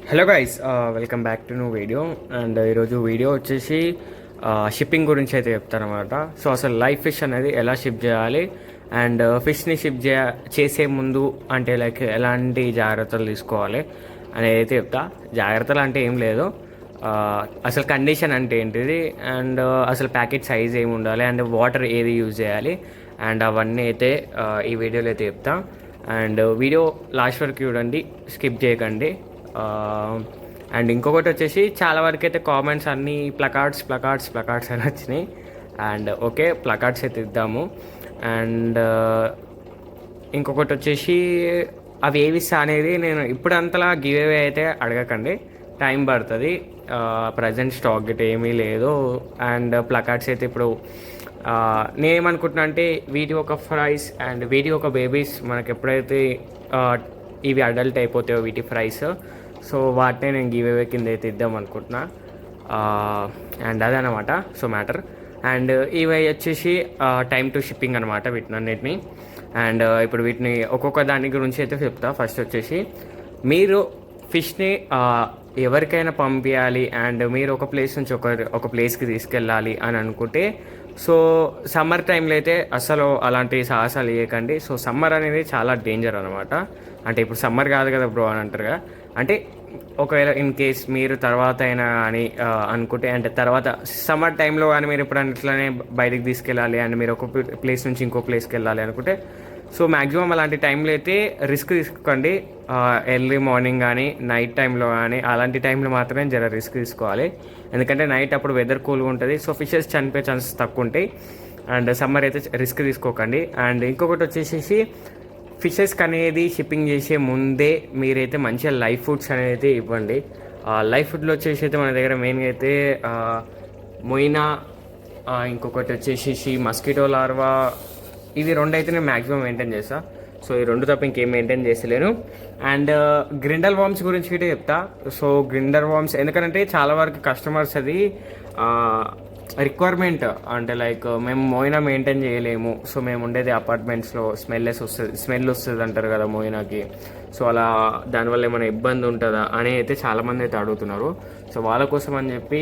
Hello guys, welcome back to new video. And ఈరోజు video వచ్చేసి shipping గురించి అయితే చెప్తానమాట. సో అసలు లైవ్ ఫిష్ అనేది ఎలా షిప్ చేయాలి అండ్ ఫిష్ని షిప్ చేసే ముందు అంటే లైక్ ఎలాంటి జాగ్రత్తలు తీసుకోవాలి అనేది అయితే చెప్తా. జాగ్రత్తలు అంటే ఏం లేదు, అసలు కండిషన్ అంటే ఏంటిది అండ్ అసలు ప్యాకెట్ సైజ్ ఏమి ఉండాలి అండ్ వాటర్ ఏది యూజ్ చేయాలి అండ్ అవన్నీ అయితే ఈ వీడియోలో అయితే చెప్తా. అండ్ వీడియో లాస్ట్ వరకు చూడండి, స్కిప్ చేయకండి. అండ్ ఇంకొకటి వచ్చేసి చాలా వరకు అయితే కామెంట్స్ అన్నీ ప్లకార్డ్స్ అని వచ్చినాయి. అండ్ ఓకే, ప్లకార్డ్స్ అయితే ఇద్దాము. అండ్ ఇంకొకటి వచ్చేసి అవి ఏవిస్తా అనేది నేను ఇప్పుడు అంతలా గివ్ అవే అయితే అడగకండి, టైం పడుతుంది. ప్రజెంట్ స్టాక్ గిట్ ఏమీ లేదు. అండ్ ప్లకార్డ్స్ అయితే ఇప్పుడు నేనేమనుకుంటున్నా అంటే వీటి ఒక ప్రైస్ అండ్ వీటి ఒక బేబీస్ మనకి ఎప్పుడైతే ఇవి అడల్ట్ అయిపోతాయో వీటి ప్రైస్, సో వాటినే నేను గివ్ అవే కింద అయితే ఇద్దాం అనుకుంటున్నా. అండ్ అదనమాట సో మ్యాటర్. అండ్ ఇవి వచ్చేసి టైం టు షిప్పింగ్ అనమాట వీటిని అన్నిటిని. అండ్ ఇప్పుడు వీటిని ఒక్కొక్క దాని గురించి అయితే చెప్తా. ఫస్ట్ వచ్చేసి మీరు ఫిష్ని ఎవరికైనా పంపించాలి అండ్ మీరు ఒక ప్లేస్ నుంచి ఒక ప్లేస్కి తీసుకెళ్ళాలి అని అనుకుంటే, సో సమ్మర్ టైంలో అయితే అసలు అలాంటి సాహసాలు చేయకండి. సో సమ్మర్ అనేది చాలా డేంజర్ అనమాట. అంటే ఇప్పుడు సమ్మర్ కాదు కదా బ్రో అని అంటారు కదా, అంటే ఒకవేళ ఇన్ కేస్ మీరు తర్వాత అయినా అని అనుకుంటే, అంటే తర్వాత సమ్మర్ టైంలో కానీ మీరు ఎప్పుడైనా ఇట్లానే బయటికి తీసుకెళ్ళాలి అండ్ మీరు ఒక ప్లేస్ నుంచి ఇంకో ప్లేస్కి వెళ్ళాలి అనుకుంటే, సో మ్యాక్సిమం అలాంటి టైంలో అయితే రిస్క్ తీసుకోండి. ఎర్లీ మార్నింగ్ కానీ నైట్ టైంలో కానీ అలాంటి టైంలో మాత్రమే జర రిస్క్ తీసుకోవాలి. ఎందుకంటే నైట్ అప్పుడు వెదర్ కూల్గా ఉంటుంది, సో ఫిషెస్ చనిపోయే ఛాన్సెస్ తక్కువ ఉంటాయి. అండ్ సమ్మర్ అయితే రిస్క్ తీసుకోకండి. అండ్ ఇంకొకటి వచ్చేసి ఫిషెస్కి అనేది షిప్పింగ్ చేసే ముందే మీరైతే మంచిగా లైవ్ ఫుడ్స్ అనేది ఇవ్వండి. లైవ్ ఫుడ్లో వచ్చేసి అయితే మన దగ్గర మెయిన్గా అయితే మొయినా, ఇంకొకటి వచ్చేసి మస్కిటో లార్వా, ఇవి రెండు అయితే నేను మ్యాక్సిమం మెయింటైన్ చేస్తాను. సో ఈ రెండు తప్ప ఇంకేం మెయింటైన్ చేస్తలేను. అండ్ గ్రిండల్ వామ్స్ గురించి కూడా చెప్తా. సో గ్రిండల్ వామ్స్ ఎందుకంటే చాలా వరకు కస్టమర్స్ అది రిక్వైర్మెంట్, అంటే లైక్ మేము మోయినా మెయింటైన్ చేయలేము, సో మేము ఉండేది అపార్ట్మెంట్స్లో, స్మెల్ వస్తుంది అంటారు కదా మోయినాకి, సో అలా దానివల్ల ఏమైనా ఇబ్బంది ఉంటుందా అని అయితే చాలామంది అయితే అడుగుతున్నారు. సో వాళ్ళ కోసం అని చెప్పి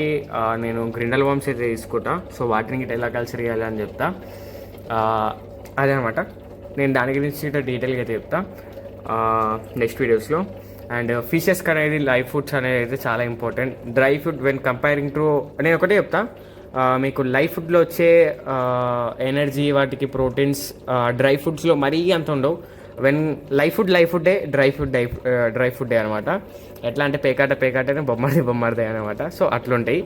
నేను గ్రిండల్ వామ్స్ అయితే తీసుకుంటా. సో వాటిని ఎలా కల్చర్ చేయాలి అని చెప్తా. అదే అనమాట, నేను దాని గురించి డీటెయిల్గా అయితే చెప్తా నెక్స్ట్ వీడియోస్లో. అండ్ ఫిషెస్కి అనేది లైవ్ ఫుడ్స్ అనేది అయితే చాలా important. Dry food when comparing to, నేను ఒకటే చెప్తా, మీకు లైవ్ ఫుడ్లో వచ్చే ఎనర్జీ, వాటికి ప్రోటీన్స్ డ్రై ఫుడ్స్లో మరీ అంత ఉండవు. వెన్ లైవ్ ఫుడ్డే, డ్రై ఫుడ్డే అనమాట. ఎట్లా అంటే పేకాటనే బొమ్మడిదే అనమాట. సో అట్లుంటాయి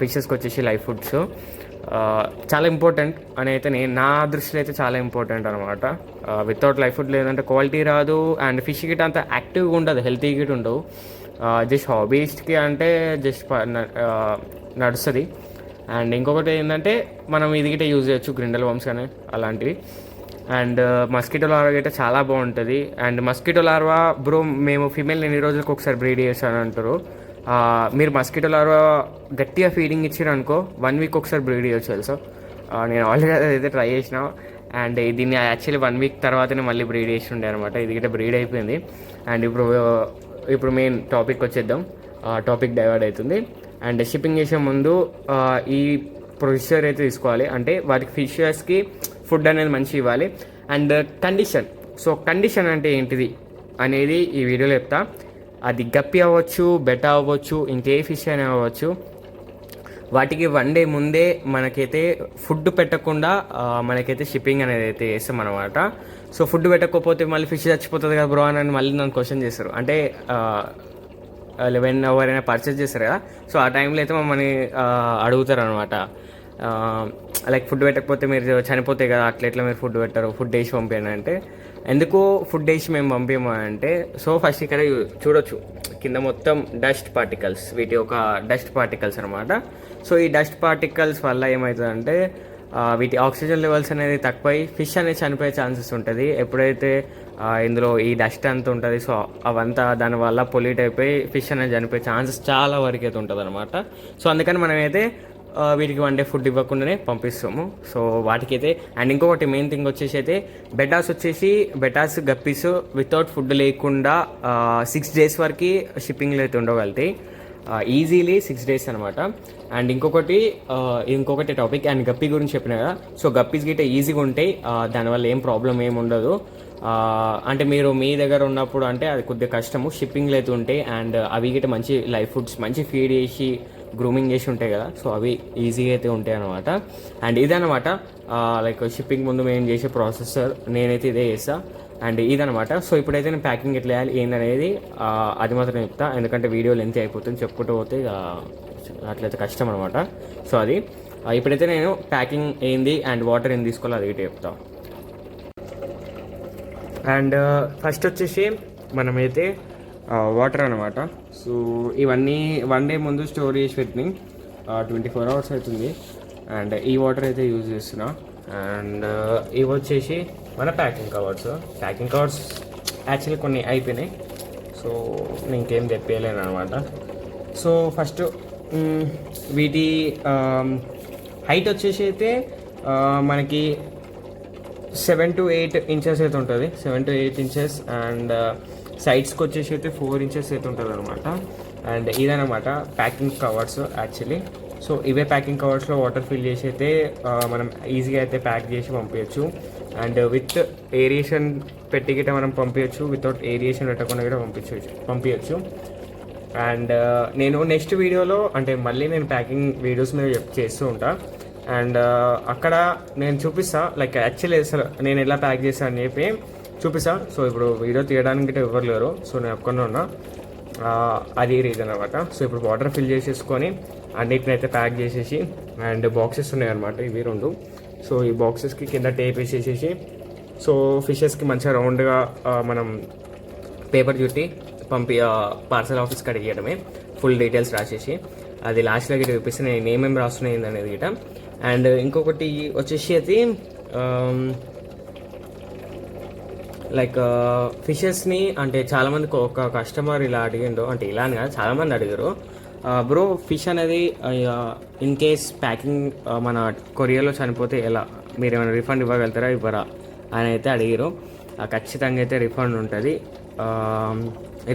ఫిషెస్కి వచ్చేసి లైవ్ ఫుడ్స్. చాలా ఇంపార్టెంట్ అని అయితే నా దృష్టిలో అయితే చాలా ఇంపార్టెంట్ అనమాట. వితౌట్ లైఫ్ ఫుడ్ లేదంటే క్వాలిటీ రాదు. అండ్ ఫిష్ గిట్ అంత యాక్టివ్గా ఉండదు, హెల్తీ గిట్ ఉండవు. జస్ట్ హాబీస్కి అంటే జస్ట్ నడుస్తుంది. అండ్ ఇంకొకటి ఏంటంటే మనం ఇది గిట్ట యూజ్ చేయొచ్చు, గ్రిండల్ వామ్స్ కానీ అలాంటివి. అండ్ మస్కిటో లార్వా గిట్ట చాలా బాగుంటుంది. అండ్ మస్కిటో లార్వా బ్రో మేము ఫీమేల్ ఎన్ని రోజులకు ఒకసారి బ్రీడ్ చేస్తాను అంటారు. మీరు మస్కిటో లార్వా గట్టిగా ఫీడింగ్ ఇచ్చారు అనుకో 1 వీక్ ఒకసారి బ్రీడ్ చేయొచ్చు తెలుసు. నేను ఆల్రెడీ అయితే ట్రై చేసిన. అండ్ దీన్ని యాక్చువల్లీ 1 వీక్ తర్వాతనే మళ్ళీ బ్రీడ్ చేసి ఉండే అనమాట. ఇది గిట్ట బ్రీడ్ అయిపోయింది. అండ్ ఇప్పుడు మెయిన్ టాపిక్ వచ్చేద్దాం. టాపిక్ డైవర్ట్ అవుతుంది. అండ్ షిప్పింగ్ చేసే ముందు ఈ ప్రొసీజర్ అయితే తీసుకోవాలి. అంటే వాటికి ఫిషెస్కి ఫుడ్ అనేది మంచిగా ఇవ్వాలి. అండ్ కండిషన్ అంటే ఏంటిది అనేది ఈ వీడియోలో చెప్తా. అది గప్పి అవ్వచ్చు, బెట అవ్వచ్చు, ఇంకే ఫిష్ అయినా అవ్వచ్చు. వాటికి 1 డే ముందే మనకైతే ఫుడ్ పెట్టకుండా మనకైతే షిప్పింగ్ అనేది అయితే చేస్తాం అనమాట. సో ఫుడ్ పెట్టకపోతే మళ్ళీ ఫిష్ చచ్చిపోతుంది కదా బ్రో అని మళ్ళీ నన్ను క్వశ్చన్ చేస్తారు. అంటే ఎవరైనా పర్చేస్ చేస్తారు కదా, సో ఆ టైంలో అయితే మమ్మల్ని అడుగుతారు అనమాట. లైక్ ఫుడ్ పెట్టకపోతే మీరు చనిపోతాయి కదా, అట్లా మీరు ఫుడ్ పెట్టరు, ఫుడ్ వేసి పంపాను అంటే. ఎందుకు ఫుడ్ వేసి మేము పంపాము అంటే, సో ఫస్ట్ ఇక్కడ చూడొచ్చు కింద మొత్తం డస్ట్ పార్టికల్స్, వీటి ఒక డస్ట్ పార్టికల్స్ అనమాట. సో ఈ డస్ట్ పార్టికల్స్ వల్ల ఏమవుతుందంటే వీటి ఆక్సిజన్ లెవెల్స్ అనేది తక్కువై ఫిష్ అనేది చనిపోయే ఛాన్సెస్ ఉంటుంది. ఎప్పుడైతే ఇందులో ఈ డస్ట్ అంతా ఉంటుంది, సో అవంతా దానివల్ల పొల్యూట్ అయిపోయి ఫిష్ అనేది చనిపోయే ఛాన్సెస్ చాలా వరకు అయితే ఉంటుంది అనమాట. సో అందుకని మనమైతే వీటికి 1 డే ఫుడ్ ఇవ్వకుండానే పంపిస్తాము. సో వాటికైతే అండ్ ఇంకొకటి మెయిన్ థింగ్ వచ్చేసి అయితే బెటాస్ గప్పీస్ వితౌట్ ఫుడ్ లేకుండా 6 days వరకు షిప్పింగ్లో అయితే ఉండగలుగుతాయి. ఈజీలీ 6 days అనమాట. అండ్ ఇంకొకటి టాపిక్ అండ్ గప్పీ గురించి చెప్పిన కదా. సో గప్పీస్ గిట్ట ఈజీగా ఉంటాయి, దానివల్ల ఏం ప్రాబ్లం ఏమి ఉండదు. అంటే మీరు మీ దగ్గర ఉన్నప్పుడు అంటే అది కొద్దిగా కష్టము, షిప్పింగ్లో అయితే ఉంటాయి. అండ్ అవి గిట్ట మంచి లైఫ్ ఫుడ్స్ మంచి ఫీడ్ చేసి గ్రూమింగ్ చేసి ఉంటాయి కదా. సో అవి ఈజీగా అయితే ఉంటాయి అనమాట. అండ్ ఇదనమాట లైక్ షిప్పింగ్ ముందు మేము చేసే ప్రాసెసర్, నేనైతే ఇదే చేస్తా. అండ్ ఇదనమాట. సో ఇప్పుడైతే నేను ప్యాకింగ్ ఎట్లా వేయాలి ఏందనేది అది మాత్రం చెప్తా, ఎందుకంటే వీడియో లెంత్ అయిపోతుంది, చెప్పుకుంటూ పోతే అట్లయితే కష్టం అనమాట. సో అది ఇప్పుడైతే నేను ప్యాకింగ్ ఏంది అండ్ వాటర్ ఏం తీసుకోవాలి అది చెప్తా. అండ్ ఫస్ట్ వచ్చేసి మనమైతే వాటర్ అనమాట. సో ఇవన్నీ 1 day ముందు స్టోర్ చేసి పెట్టినాయి, 24 hours అవుతుంది. అండ్ ఈ వాటర్ అయితే యూజ్ చేస్తున్నా. అండ్ ఇవి వచ్చేసి మన ప్యాకింగ్ కవర్స్ యాక్చువల్లీ కొన్ని అయిపోయినాయి. సో నేను ఇంకేం తెప్పలేను అనమాట. సో ఫస్ట్ వీటి హైట్ వచ్చేసి అయితే మనకి 7 to 8 inches అయితే ఉంటుంది, 7 to 8 inches. అండ్ సైడ్స్కి వచ్చేసి అయితే 4 inches అయితే ఉంటుంది అనమాట. అండ్ ఇదనమాట ప్యాకింగ్ కవర్స్ యాక్చువల్లీ. సో ఇవే ప్యాకింగ్ కవర్స్లో వాటర్ ఫిల్ చేసి అయితే మనం ఈజీగా అయితే ప్యాక్ చేసి పంపించచ్చు. అండ్ విత్ ఏరియేషన్ పెట్టి గిట్ట మనం పంపించచ్చు, వితౌట్ ఏరియేషన్ పెట్టకుండా కూడా పంపించచ్చు. అండ్ నేను నెక్స్ట్ వీడియోలో అంటే మళ్ళీ నేను ప్యాకింగ్ వీడియోస్ మీద చేస్తూ ఉంటా. అండ్ అక్కడ నేను చూపిస్తా లైక్ యాక్చువల్లీ అసలు నేను ఎలా ప్యాక్ చేస్తాను అని చెప్పి చూపిస్తా. సో ఇప్పుడు వీడియో తీయడానికి గిట్ట ఎవరు లేరు, సో నేను ఒక్కనే ఉన్నా, అది రీజన్ అనమాట. సో ఇప్పుడు వాటర్ ఫిల్ చేసేసుకొని అన్నిటిని అయితే ప్యాక్ చేసేసి అండ్ బాక్సెస్ ఉన్నాయన్నమాట ఇవి 2. సో ఈ బాక్సెస్కి కింద టేప్ వేసేసేసి సో ఫిషెస్కి మంచిగా రౌండ్గా మనం పేపర్ చుట్టి పార్సల్ ఆఫీస్కి అడిగేయడమే, ఫుల్ డీటెయిల్స్ రాసేసి అది లాస్ట్లో గిట్ట చూపిస్తే నేను ఏమేమి రాస్తున్నాయి అనేది గిట్ట. అండ్ ఇంకొకటి వచ్చేసి అది లైక్ ఫిషెస్ని అంటే చాలామందికి ఒక కస్టమర్ ఇలా అడిగిండు, అంటే ఇలా అని కాదు చాలామంది అడిగారు, బ్రో ఫిష్ అనేది ఇన్ కేస్ ప్యాకింగ్ మన కొరియర్లో చనిపోతే ఎలా, మీరు ఏమైనా రిఫండ్ ఇవ్వగలుగుతారా ఇవ్వరా అని అయితే అడిగారు. ఖచ్చితంగా అయితే రిఫండ్ ఉంటుంది.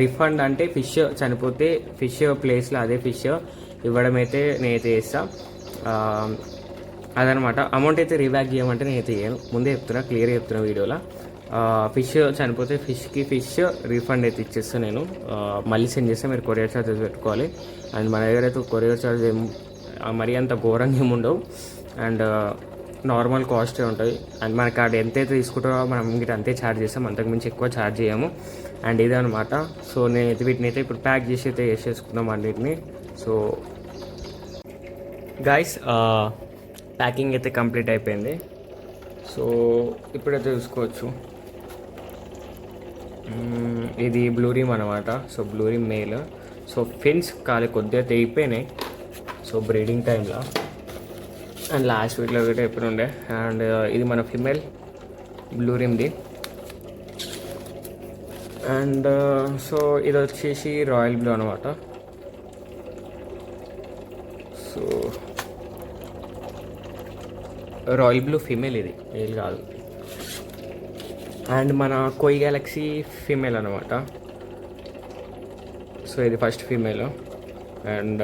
రిఫండ్ అంటే ఫిష్ చనిపోతే ఫిష్ ప్లేస్లో అదే ఫిష్ ఇవ్వడం అయితే నేనైతే చేస్తా. అదనమాట. అమౌంట్ అయితే రీబ్యాక్ చేయమంటే నేనైతే చేయను, ముందే చెప్తున్నా, క్లియర్గా చెప్తున్నా వీడియోలో. ఫిష్ చనిపోతే ఫిష్ రీఫండ్ అయితే ఇచ్చేస్తాను నేను, మళ్ళీ సెండ్ చేస్తే మీరు కొరియర్ ఛార్జెస్ పెట్టుకోవాలి. అండ్ మన దగ్గర అయితే కొరియర్ ఛార్జ్ మరీ అంత ఘోరంగా ఏమి ఉండవు, అండ్ నార్మల్ కాస్టే ఉంటుంది. అండ్ మనకి అక్కడ ఎంతైతే తీసుకుంటారో మనం ఇంక అంతే ఛార్జ్ చేస్తాం, అంతకుమించి ఎక్కువ ఛార్జ్ చేయము. అండ్ ఇదే అనమాట. సో నేనైతే వీటిని అయితే ఇప్పుడు ప్యాక్ చేసి అయితే వేసేసుకుందాం అన్నిటిని. సో గాయస్ ప్యాకింగ్ అయితే కంప్లీట్ అయిపోయింది. సో ఇప్పుడైతే చూసుకోవచ్చు, ఇది బ్లూరిమ్ అనమాట. So blue rim male. So fins కొద్దిగా తెగిపోయినాయి, సో బ్రీడింగ్ టైంలో అండ్ లాస్ట్ వీక్లో కూడా ఎప్పుడు ఉండే. అండ్ ఇది మన ఫిమేల్ బ్లూరిమ్ది. అండ్ సో ఇది వచ్చేసి రాయల్ బ్లూ అనమాట. సో రాయల్ బ్లూ ఫీమేల్, ఇది మేల్ కాదు. అండ్ మన కోయి గ్యాలక్సీ ఫీమేల్ అనమాట. సో ఇది ఫస్ట్ ఫీమేల్. అండ్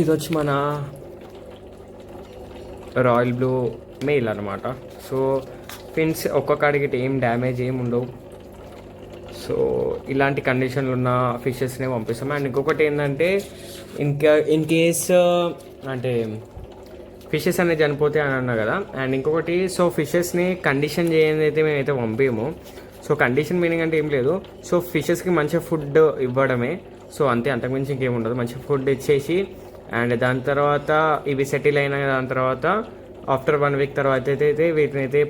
ఇది వచ్చి మన రాయల్ బ్లూ మేల్ అనమాట. సో ఫిన్స్ ఒక్కొక్కడికి ఏం డ్యామేజ్ ఏమి ఉండవు. సో ఇలాంటి కండిషన్లు ఉన్న ఫిషెస్నే పంపిస్తాం. అండ్ ఇంకొకటి ఏంటంటే ఇన్ కేస్ అంటే ఫిషెస్ అనేది చనిపోతే అని అన్నా కదా. అండ్ ఇంకొకటి సో ఫిషెస్ని కండిషన్ చేయని అయితే మేమైతే పంపించము. సో కండిషన్ మీనింగ్ అంటే ఏం లేదు, సో ఫిషెస్కి మంచిగా ఫుడ్ ఇవ్వడమే. సో అంతే, అంతకుమించి ఇంకేం ఉండదు. మంచి ఫుడ్ ఇచ్చేసి అండ్ దాని తర్వాత ఇవి సెటిల్ అయిన దాని తర్వాత ఆఫ్టర్ 1 week తర్వాత అయితే వీటిని అయితే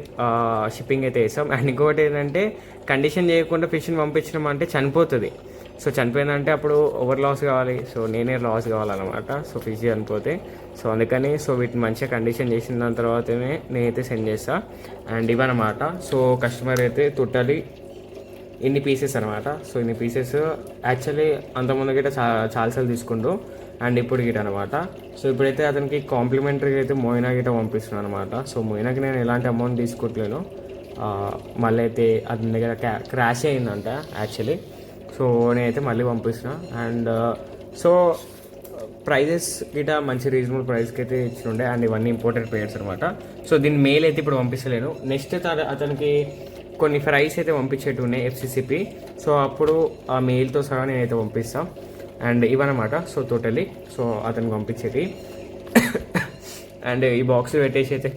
షిప్పింగ్ అయితే వేస్తాం. అండ్ ఇంకొకటి ఏంటంటే కండిషన్ చేయకుండా ఫిష్ని పంపించడం అంటే చనిపోతుంది. సో చనిపోయిందంటే అప్పుడు ఓవర్ లాస్ కావాలి, సో నేనే లాస్ కావాలన్నమాట. సో ఫిష్ చనిపోతే సో అందుకని సో వీటిని మంచిగా కండిషన్ చేసిన దాని తర్వాతనే నేనైతే సెండ్ చేస్తాను. అండ్ ఇవన్నమాట. సో కస్టమర్ అయితే టోటలీ ఇన్ని పీసెస్ అనమాట. సో ఇన్ని పీసెస్ యాక్చువల్లీ అంతకుముందు గిట్ట చాలాసార్లు తీసుకుంటూ అండ్ ఇప్పుడు గిట అనమాట. సో ఇప్పుడైతే అతనికి కాంప్లిమెంటరీగా అయితే మోయినా గిట పంపిస్తున్నాను అనమాట. సో మోయినాకి నేను ఎలాంటి అమౌంట్ తీసుకోవట్లేను. మళ్ళీ అయితే అతని దగ్గర క్రాష్ అయిందంట యాక్చువల్లీ. సో నేనైతే మళ్ళీ పంపిస్తున్నా. అండ్ సో ప్రైజెస్ గిట మంచి రీజనబుల్ ప్రైస్కి అయితే ఇచ్చిండే. అండ్ ఇవన్నీ ఇంపార్టెంట్ ప్లేయర్స్ అనమాట. సో దీని మెయిల్ అయితే ఇప్పుడు పంపిస్తలేను. నెక్స్ట్ అతనికి కొన్ని ఫ్రైస్ అయితే పంపించేట్టు ఉన్నాయి FCCP. సో అప్పుడు ఆ మెయిల్తో సహా నేనైతే పంపిస్తాను. అండ్ ఇవన్నమాట సో టోటలీ సో అతనికి పంపించేది. అండ్ ఈ బాక్స్ పెట్టేసి అయితే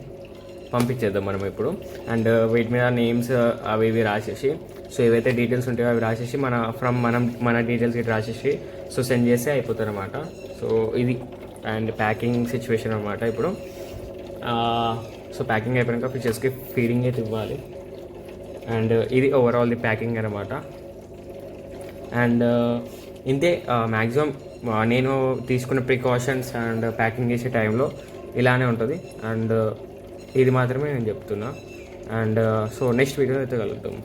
పంపించేద్దాం మనం ఇప్పుడు. అండ్ వీటి మీద నేమ్స్ అవి ఇవి రాసేసి, సో ఏవైతే డీటెయిల్స్ ఉంటాయో అవి రాసేసి మన డీటెయిల్స్ ఇటు రాసేసి సో సెండ్ చేస్తే అయిపోతుంది అనమాట. సో ఇది అండ్ ప్యాకింగ్ సిచ్యువేషన్ అనమాట ఇప్పుడు. సో ప్యాకింగ్ అయిపోయాక ఫిషెస్కి ఫీడింగ్ అయితే ఇవ్వాలి. అండ్ ఇది ఓవరాల్ ది ప్యాకింగ్ అనమాట. అండ్ ఇంతే మ్యాక్సిమం నేను తీసుకున్న ప్రికాషన్స్ అండ్ ప్యాకింగ్ చేసే టైంలో ఇలానే ఉంటుంది. అండ్ ఇది మాత్రమే నేను చెప్తున్నా. అండ్ సో నెక్స్ట్ వీడియో అయితే కలుద్దాం.